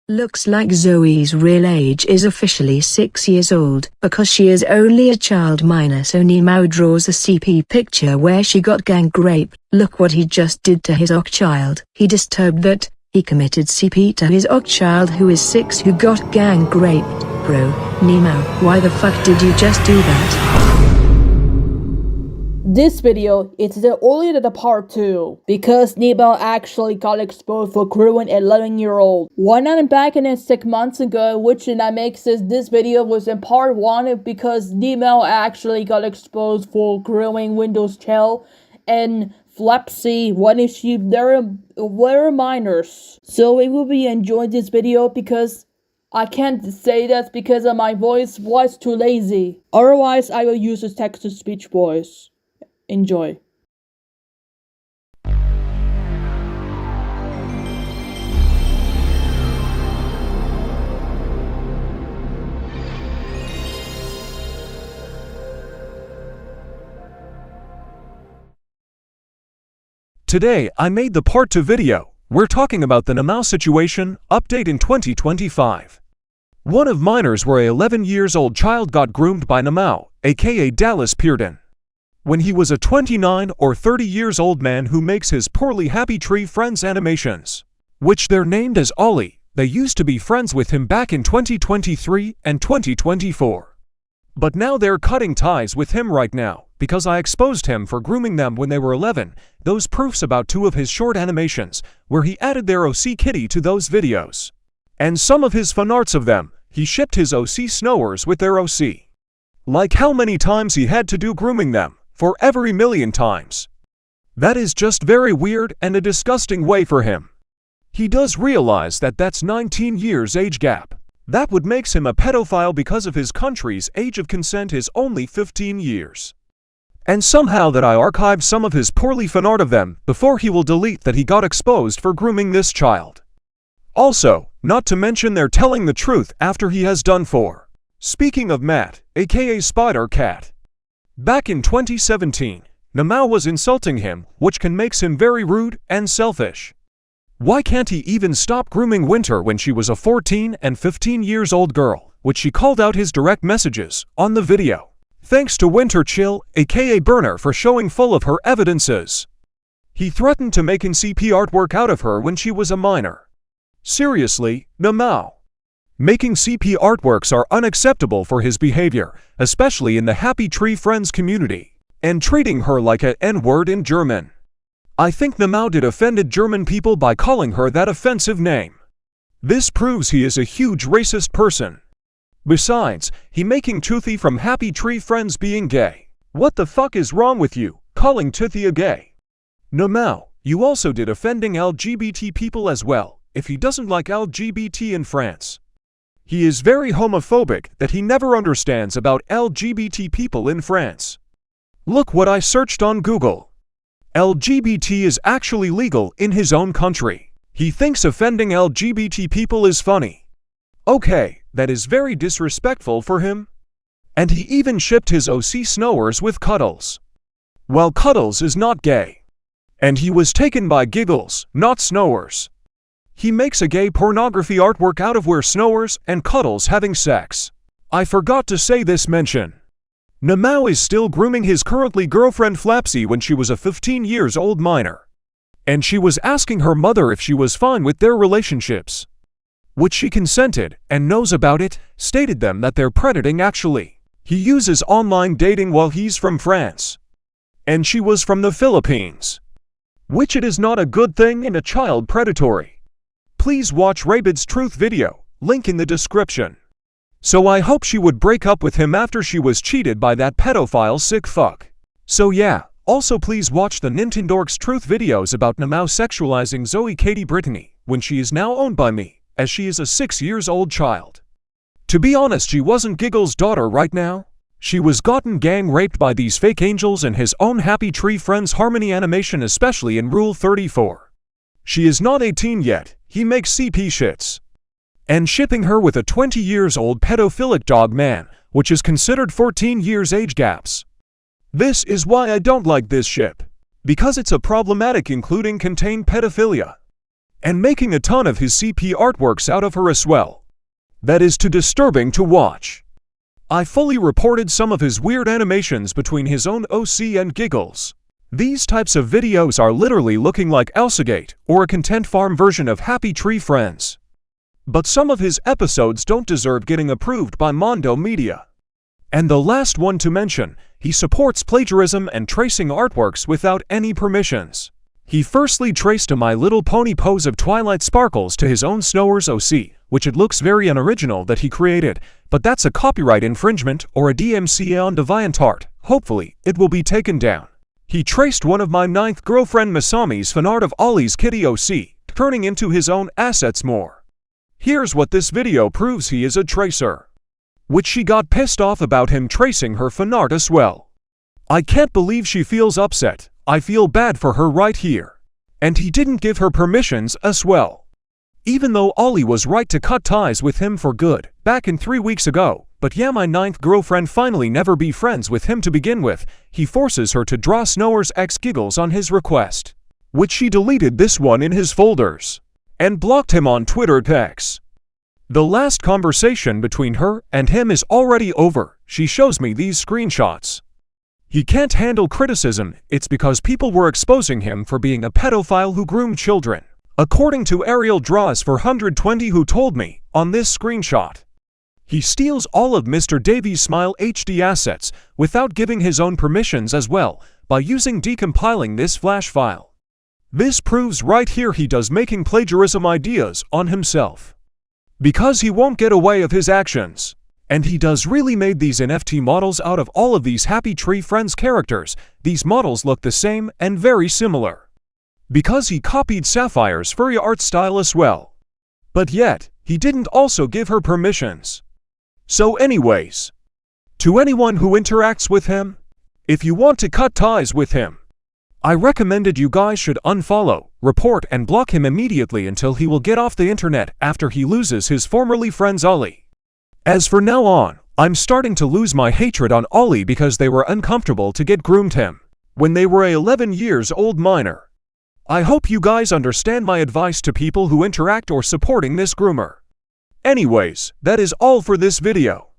Looks like Zoe's real age is officially 6 years old because she is only a child minor, so Nemao draws a CP picture where she got gang raped. Look what he just did to his child. He disturbed that he committed CP to his child who is 6 who got gang raped. Bro, Nemao, why the fuck did you just do that? This video is only the part 2 because Nemao actually got exposed for grooming an 11-year-old. When I'm back in it 6 months ago, which that makes this video was in part 1 because Nemao actually got exposed for grooming Windows Child and Flapsy when they're minors. So we will be enjoying this video because I can't say that because of my voice was too lazy. Otherwise, I will use this text-to-speech voice. Enjoy. Today, I made the part 2 video. We're talking about the Nemao situation, update in 2025. One of minors where a 11-years-old child got groomed by Nemao, aka Dallas Pearden. When he was a 29 or 30-years-old man who makes his poorly happy tree friends animations, which they're named as Ollie. They used to be friends with him back in 2023 and 2024. But now they're cutting ties with him right now, because I exposed him for grooming them when they were 11, those proofs about 2 of his short animations, where he added their OC kitty to those videos. And some of his fun arts of them, he shipped his OC snowers with their OC. Like how many times he had to do grooming them, for every million times. That is just very weird and a disgusting way for him. He does realize that that's 19 years age gap. That would makes him a pedophile because of his country's age of consent is only 15 years. And somehow that I archived some of his poorly fan art of them before he will delete that he got exposed for grooming this child. Also, not to mention they're telling the truth after he has done for. Speaking of Matt, aka Spider Cat. Back in 2017, Nemao was insulting him, which can makes him very rude and selfish. Why can't he even stop grooming Winter when she was a 14 and 15 years old girl, which she called out his direct messages on the video? Thanks to Winter Chill, aka Burner, for showing full of her evidences. He threatened to make an CP artwork out of her when she was a minor. Seriously, Nemao. Making CP artworks are unacceptable for his behavior, especially in the Happy Tree Friends community, and treating her like an N-word in German. I think Nemao did offended German people by calling her that offensive name. This proves he is a huge racist person. Besides, he making Toothy from Happy Tree Friends being gay. What the fuck is wrong with you, calling Toothy a gay? Nemao, you also did offending LGBT people as well, if he doesn't like LGBT in France. He is very homophobic that he never understands about LGBT people in France. Look what I searched on Google. LGBT is actually legal in his own country. He thinks offending LGBT people is funny. Okay, that is very disrespectful for him. And he even shipped his OC snowers with Cuddles. Well, Cuddles is not gay. And he was taken by Giggles, not Snowers. He makes a gay pornography artwork out of where Snowers and Cuddles having sex. I forgot to say this mention. Nemao is still grooming his currently girlfriend Flapsy when she was a 15-years-old minor. And she was asking her mother if she was fine with their relationships. Which she consented, and knows about it, stated them that they're predating actually. He uses online dating while he's from France. And she was from the Philippines. Which it is not a good thing and a child predatory. Please watch Rabid's truth video, link in the description. So I hope she would break up with him after she was cheated by that pedophile sick fuck. So yeah, also please watch the Nintendork's truth videos about Nemao sexualizing Zoe Katie Brittany, when she is now owned by me, as she is a 6-year-old child. To be honest, she wasn't Giggle's daughter right now. She was gotten gang raped by these fake angels and his own Happy Tree Friends Harmony animation, especially in Rule 34. She is not 18 yet, he makes CP shits. And shipping her with a 20-years-old pedophilic dog man, which is considered 14 years age gaps. This is why I don't like this ship. Because it's a problematic including contain pedophilia. and making a ton of his CP artworks out of her as well. That is too disturbing to watch. I fully reported some of his weird animations between his own OC and giggles. These types of videos are literally looking like Elsagate or a content farm version of Happy Tree Friends. But some of his episodes don't deserve getting approved by Mondo Media. And the last one to mention, he supports plagiarism and tracing artworks without any permissions. He firstly traced a My Little Pony pose of Twilight Sparkles to his own Snower's OC, which it looks very unoriginal that he created, but that's a copyright infringement or a DMCA on DeviantArt. Hopefully, it will be taken down. He traced one of my 9th girlfriend Masami's fanart of Ollie's kitty OC, turning into his own assets more. Here's what this video proves he is a tracer. Which she got pissed off about him tracing her fanart as well. I can't believe she feels upset. I feel bad for her right here. And he didn't give her permissions as well. Even though Ollie was right to cut ties with him for good, back in 3 weeks ago, but yeah, my 9th girlfriend finally never be friends with him to begin with, he forces her to draw Snower's ex giggles on his request. Which she deleted this one in his folders. And blocked him on Twitter X. The last conversation between her and him is already over. She shows me these screenshots. He can't handle criticism. It's because people were exposing him for being a pedophile who groomed children. According to Ariel Draws for 120 who told me, on this screenshot. He steals all of Mr. Davies' Smile HD assets without giving his own permissions as well, by using decompiling this flash file. This proves right here he does making plagiarism ideas on himself. Because he won't get away of his actions. And he does really made these NFT models out of all of these Happy Tree Friends characters. These models look the same and very similar. Because he copied Sapphire's furry art style as well. But yet, he didn't also give her permissions. So anyways, to anyone who interacts with him, if you want to cut ties with him, I recommended you guys should unfollow, report and block him immediately until he will get off the internet after he loses his formerly friends Ollie. As for now on, I'm starting to lose my hatred on Ollie because they were uncomfortable to get groomed him when they were a 11 years old minor. I hope you guys understand my advice to people who interact or supporting this groomer. Anyways, that is all for this video.